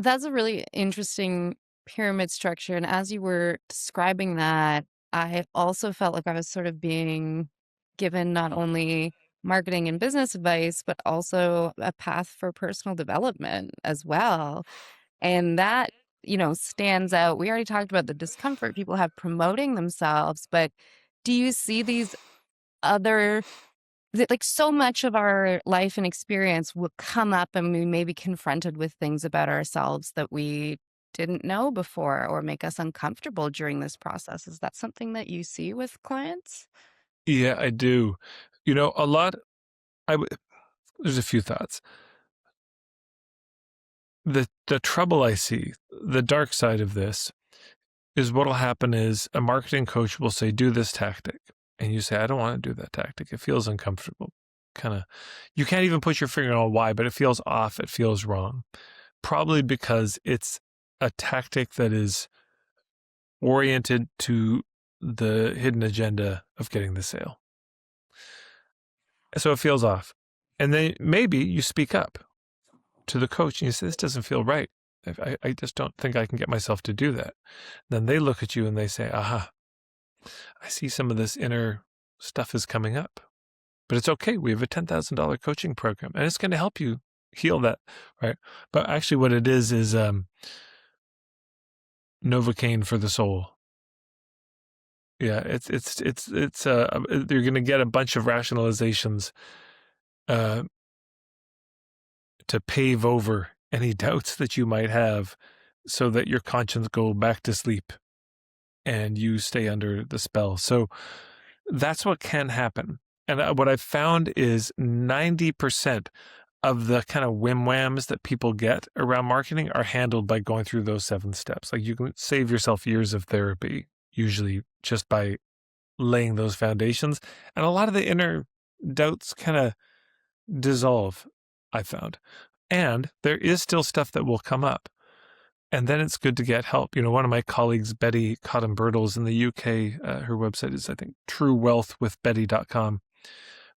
That's a really interesting pyramid structure. And as you were describing that, I also felt like I was sort of being given not only marketing and business advice, but also a path for personal development as well. And that, stands out. We already talked about the discomfort people have promoting themselves, but do you see these other, like so much of our life and experience will come up and we may be confronted with things about ourselves that we didn't know before or make us uncomfortable during this process. Is that something that you see with clients? Yeah, I do. A lot. There's a few thoughts. The trouble I see, the dark side of this, is what'll happen is a marketing coach will say, do this tactic. And you say, I don't want to do that tactic. It feels uncomfortable. You can't even put your finger on why, but it feels off. It feels wrong. Probably because it's a tactic that is oriented to the hidden agenda of getting the sale. So it feels off. And then maybe you speak up to the coach and you say, this doesn't feel right. I just don't think I can get myself to do that. Then they look at you and they say, aha, I see some of this inner stuff is coming up. But it's okay. We have a $10,000 coaching program and it's going to help you heal that, right? But actually what it is Novocaine for the soul. Yeah, you're going to get a bunch of rationalizations to pave over any doubts that you might have so that your conscience go back to sleep and you stay under the spell. So that's what can happen. And what I've found is 90% of the kind of whim-whams that people get around marketing are handled by going through those 7 steps. Like you can save yourself years of therapy, usually just by laying those foundations. And a lot of the inner doubts kind of dissolve, I found. And there is still stuff that will come up. And then it's good to get help. One of my colleagues, Betty Cotton-Birtles in the UK, her website is, I think, truewealthwithbetty.com.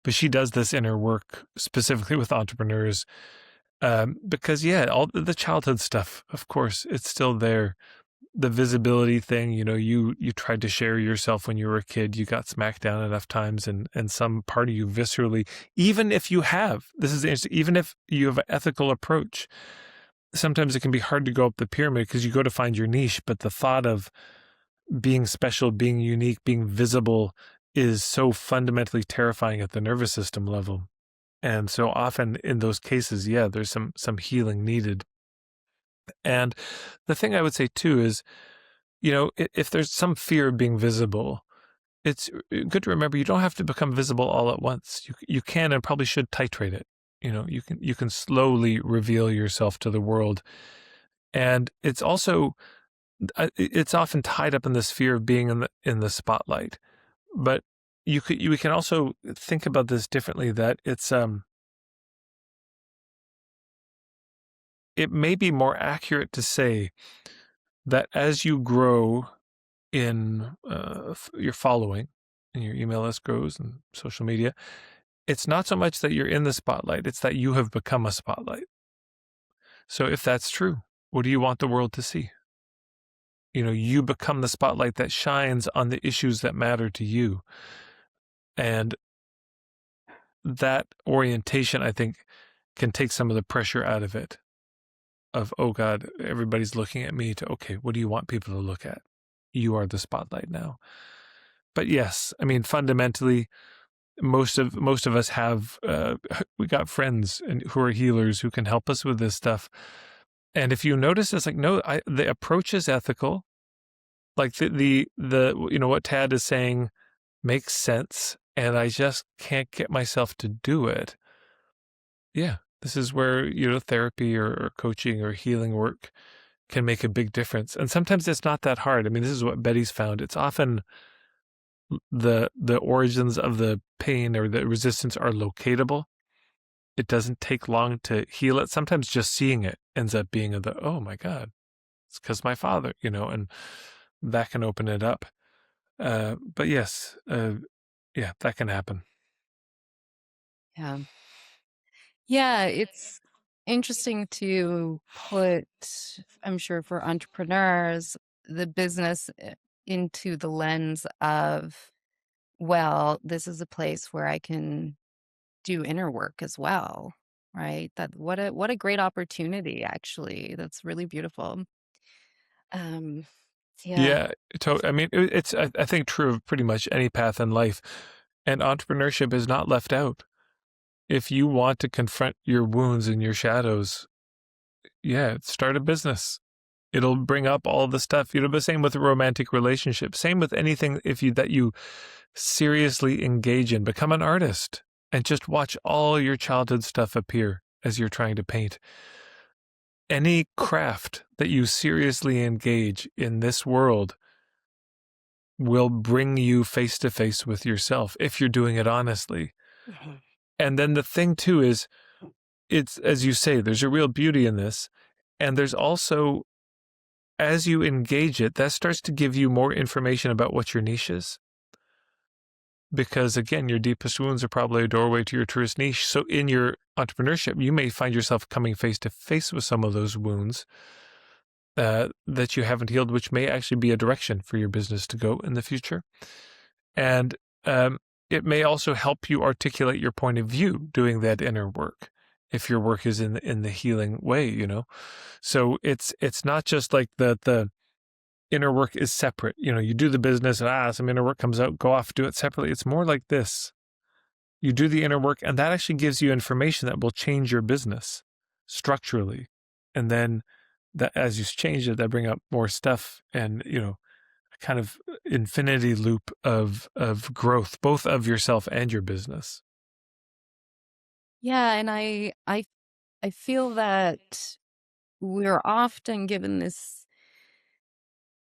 But she does this inner work specifically with entrepreneurs because, all the childhood stuff, of course, it's still there. the visibility thing, you tried to share yourself when you were a kid, you got smacked down enough times, and some part of you viscerally, even if you have, this is interesting, even if you have an ethical approach, sometimes it can be hard to go up the pyramid because you go to find your niche, but the thought of being special, being unique, being visible is so fundamentally terrifying at the nervous system level. And so often in those cases, yeah, there's some healing needed. And the thing I would say too is, if there's some fear of being visible, it's good to remember you don't have to become visible all at once. You can and probably should titrate it. You can slowly reveal yourself to the world. And it's also it's often tied up in this fear of being in the spotlight. But we can also think about this differently, that it may be more accurate to say that as you grow in your following and your email list grows and social media, it's not so much that you're in the spotlight, it's that you have become a spotlight. So if that's true, what do you want the world to see? You become the spotlight that shines on the issues that matter to you. And that orientation, I think, can take some of the pressure out of it, of, oh God, everybody's looking at me, to, okay, what do you want people to look at? You are the spotlight now. But yes, I mean, fundamentally, most of us have, we got friends who are healers who can help us with this stuff. And if you notice, it's like, no, the approach is ethical. Like the what Tad is saying makes sense, and I just can't get myself to do it. Yeah, this is where, therapy or coaching or healing work can make a big difference. And sometimes it's not that hard. I mean, this is what Betty's found. It's often the origins of the pain or the resistance are locatable. It doesn't take long to heal it. Sometimes just seeing it ends up being oh my God, it's because my father, and that can open it up. But yes, yeah, that can happen. Yeah. Yeah, it's interesting to put, I'm sure for entrepreneurs, the business into the lens of, well, this is a place where I can do inner work as well, right? That what a great opportunity actually. That's really beautiful. Um yeah. Yeah, I mean, it's I think true of pretty much any path in life, and entrepreneurship is not left out. If you want to confront your wounds and your shadows, yeah, start a business. It'll bring up all the stuff. The same with a romantic relationship. Same with anything that you seriously engage in. Become an artist and just watch all your childhood stuff appear as you're trying to paint. Any craft that you seriously engage in this world will bring you face to face with yourself if you're doing it honestly. Mhm. And then the thing too is, it's, as you say, there's a real beauty in this. And there's also, as you engage it, that starts to give you more information about what your niche is. Because again, your deepest wounds are probably a doorway to your truest niche. So in your entrepreneurship, you may find yourself coming face to face with some of those wounds that you haven't healed, which may actually be a direction for your business to go in the future. And it may also help you articulate your point of view doing that inner work, if your work is in the healing way, So it's not just like the inner work is separate. You do the business and some inner work comes out, go off, do it separately. It's more like this. You do the inner work, and that actually gives you information that will change your business structurally. And then that, as you change it, that bring up more stuff, and a kind of infinity loop of growth, both of yourself and your business. Yeah, and I feel that we're often given this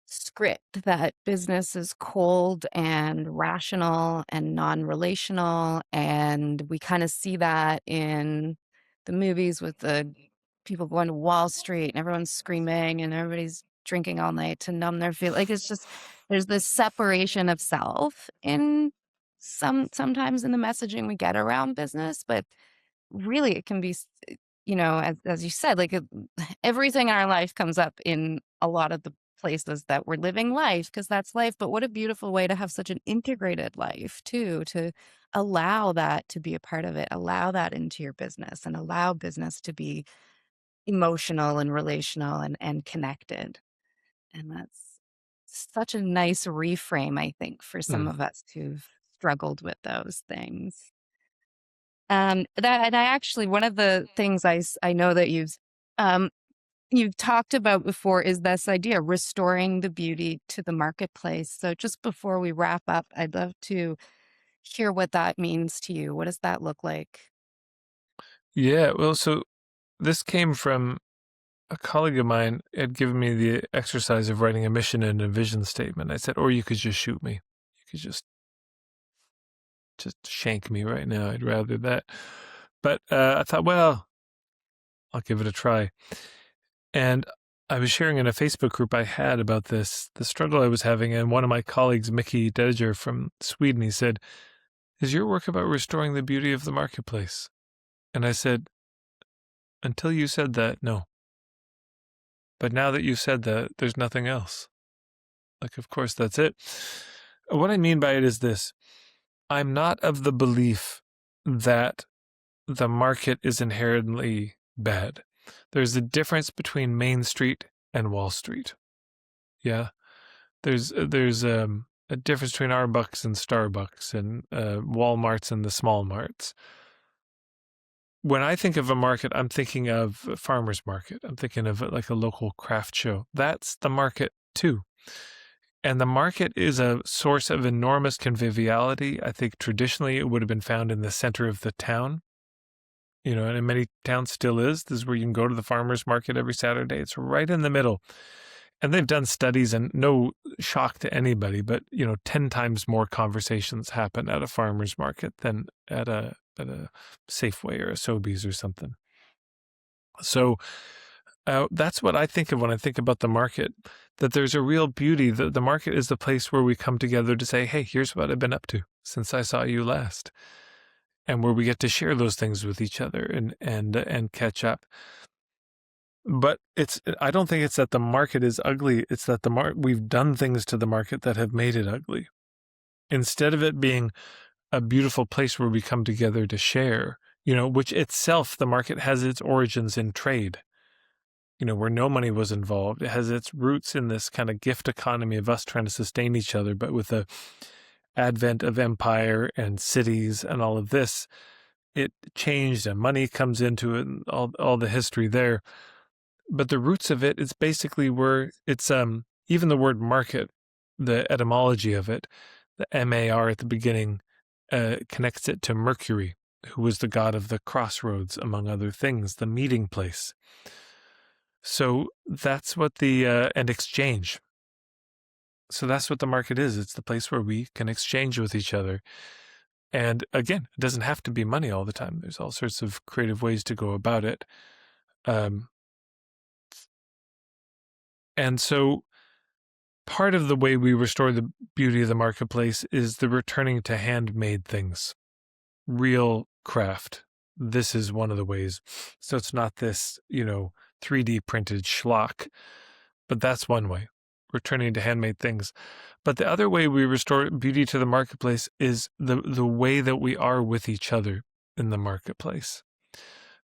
script that business is cold and rational and non-relational, and we kind of see that in the movies with the people going to Wall Street and everyone's screaming and everybody's drinking all night to numb their feel. Like it's just there's this separation of self in sometimes in the messaging we get around business, but really it can be as you said, like everything in our life comes up in a lot of the places that we're living life because that's life. But what a beautiful way to have such an integrated life, too, to allow that to be a part of it, allow that into your business and allow business to be emotional and relational and connected. And that's such a nice reframe, I think, for some Mm. of us who've struggled with those things. That and I actually one of the things I know that um, you've talked about before is this idea of restoring the beauty to the marketplace. So just before we wrap up, I'd love to hear what that means to you. What does that look like? Yeah, well, so this came from a colleague of mine had given me the exercise of writing a mission and a vision statement. I said, or you could just shoot me. You could just shank me right now. I'd rather that. But I thought, well, I'll give it a try. And I was sharing in a Facebook group I had about this, the struggle I was having. And one of my colleagues, Mickey Dediger from Sweden, he said, is your work about restoring the beauty of the marketplace? And I said, until you said that, no. But now that you said that, there's nothing else. Like, of course, that's it. What I mean by it is this. I'm not of the belief that the market is inherently bad. There's a difference between Main Street and Wall Street. Yeah. There's a difference between Starbucks and Starbucks and Walmarts and the small marts. When I think of a market, I'm thinking of a farmer's market. I'm thinking of like a local craft show. That's the market too. And the market is a source of enormous conviviality. I think traditionally it would have been found in the center of the town, and in many towns still is. This is where you can go to the farmer's market every Saturday. It's right in the middle. And they've done studies, and no shock to anybody, but 10 times more conversations happen at a farmer's market than at a Safeway or a Sobeys or something. So that's what I think of when I think about the market, that there's a real beauty. The market is the place where we come together to say, hey, here's what I've been up to since I saw you last, and where we get to share those things with each other and catch up. But I don't think it's that the market is ugly. It's that we've done things to the market that have made it ugly. Instead of it being a beautiful place where we come together to share, which itself, the market has its origins in trade, where no money was involved. It has its roots in this kind of gift economy of us trying to sustain each other. But with the advent of empire and cities and all of this, it changed and money comes into it and all the history there. But the roots of it is basically where it's even the word market, the etymology of it, the MAR at the beginning, connects it to Mercury, who was the god of the crossroads, among other things, the meeting place. So that's what and exchange. So that's what the market is. It's the place where we can exchange with each other. And again, it doesn't have to be money all the time. There's all sorts of creative ways to go about it. And so part of the way we restore the beauty of the marketplace is the returning to handmade things, real craft. This is one of the ways. So it's not this, 3D printed schlock, but that's one way, returning to handmade things. But the other way we restore beauty to the marketplace is the way that we are with each other in the marketplace.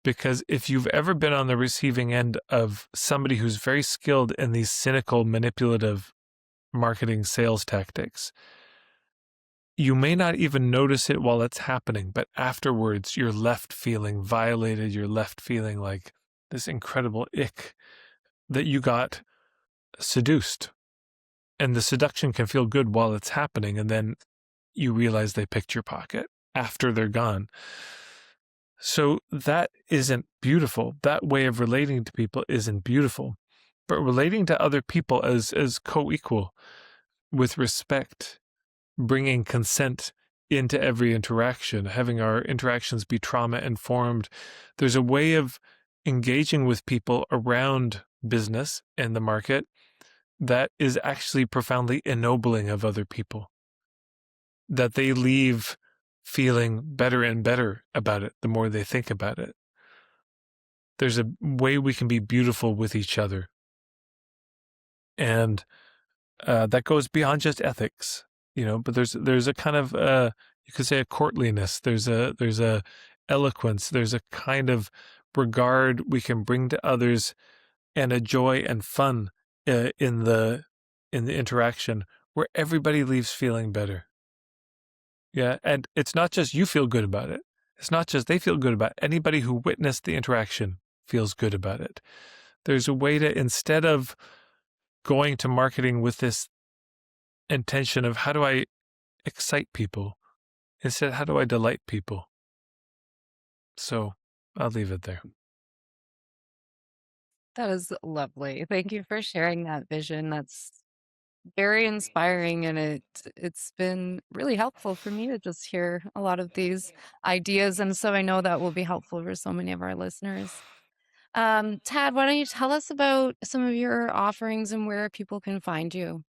Because if you've ever been on the receiving end of somebody who's very skilled in these cynical, manipulative marketing sales tactics, you may not even notice it while it's happening, but afterwards you're left feeling violated. You're left feeling like this incredible ick that you got seduced. And the seduction can feel good while it's happening, and then you realize they picked your pocket after they're gone. So that isn't beautiful. That way of relating to people isn't beautiful. But relating to other people as co-equal, with respect, bringing consent into every interaction, having our interactions be trauma-informed. There's a way of engaging with people around business and the market that is actually profoundly ennobling of other people, that they leave feeling better and better about it the more they think about it. There's a way we can be beautiful with each other And that goes beyond just ethics, but there's a kind of you could say a courtliness. There's a eloquence. There's a kind of regard we can bring to others, and a joy and fun in the interaction where everybody leaves feeling better. Yeah, and it's not just you feel good about it. It's not just they feel good about it. Anybody who witnessed the interaction feels good about it. There's a way to, instead of going to marketing with this intention of how do I excite people, instead, how do I delight people? So I'll leave it there. That is lovely. Thank you for sharing that vision. That's very inspiring, and it's been really helpful for me to just hear a lot of these ideas, and so I know that will be helpful for so many of our listeners. Tad, why don't you tell us about some of your offerings and where people can find you?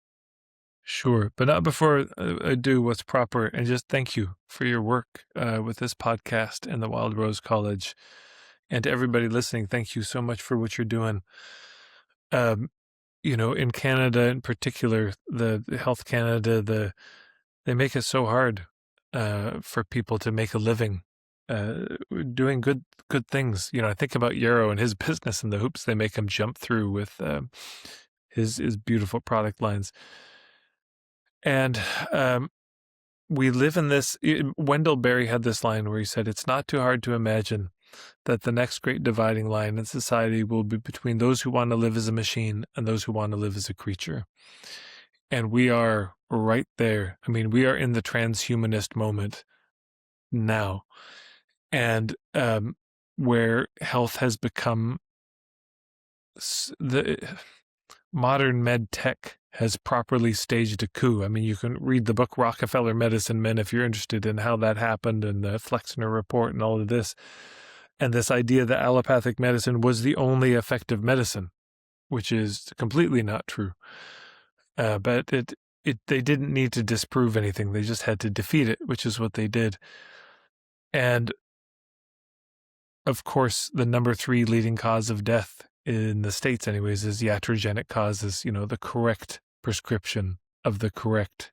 Sure, but not before I do what's proper, and just thank you for your work with this podcast and the Wild Rose College. And to everybody listening, thank you so much for what you're doing. Um, in Canada in particular, the Health Canada, they make it so hard for people to make a living uh, doing good things. I think about Yarrow and his business and the hoops they make him jump through with his beautiful product lines. And we live in this. Wendell Berry had this line where he said, "It's not too hard to imagine that the next great dividing line in society will be between those who want to live as a machine and those who want to live as a creature." And we are right there. I mean, we are in the transhumanist moment now, and where health has become the modern med tech has properly staged a coup. I mean, you can read the book Rockefeller Medicine Men if you're interested in how that happened, and the Flexner Report and all of this. And this idea that allopathic medicine was the only effective medicine, which is completely not true. But they didn't need to disprove anything. They just had to defeat it, which is what they did. And of course, the number 3 leading cause of death in the States anyways is iatrogenic causes, the correct prescription of the correct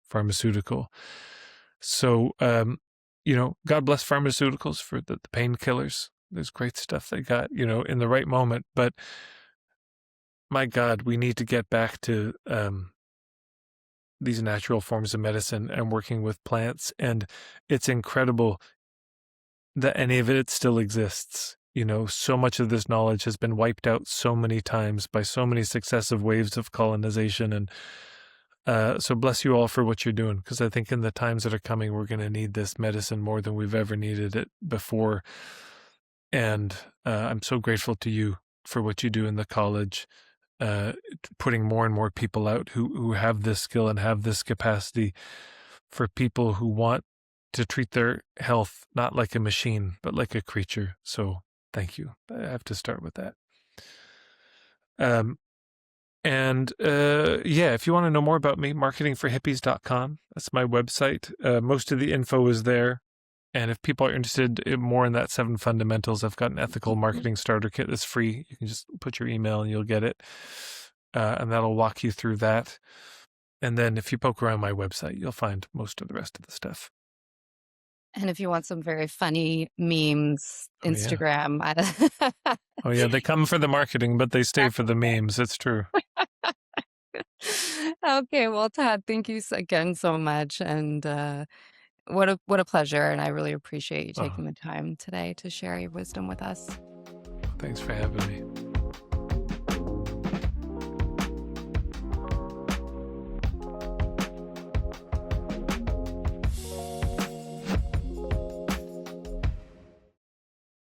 pharmaceutical. So, God bless pharmaceuticals for the painkillers. There's great stuff they got, in the right moment. But my God, we need to get back to these natural forms of medicine and working with plants. And it's incredible that any of it still exists. So much of this knowledge has been wiped out so many times by so many successive waves of colonization. And so bless you all for what you're doing, because I think in the times that are coming, we're going to need this medicine more than we've ever needed it before. And I'm so grateful to you for what you do in the college, putting more and more people out who have this skill and have this capacity for people who want to treat their health not like a machine, but like a creature. So thank you. I have to start with that. If you want to know more about me, marketingforhippies.com. That's my website. Most of the info is there. And if people are interested more in that 7 fundamentals, I've got an ethical marketing starter kit that's free. You can just put your email and you'll get it. And that'll walk you through that. And then if you poke around my website, you'll find most of the rest of the stuff. And if you want some very funny memes, Oh, yeah. Instagram. Oh, yeah. They come for the marketing, but they stay for the memes. It's true. Okay, well, Todd, thank you again so much, and what a pleasure, and I really appreciate you Oh, taking the time today to share your wisdom with us. thanks for having me.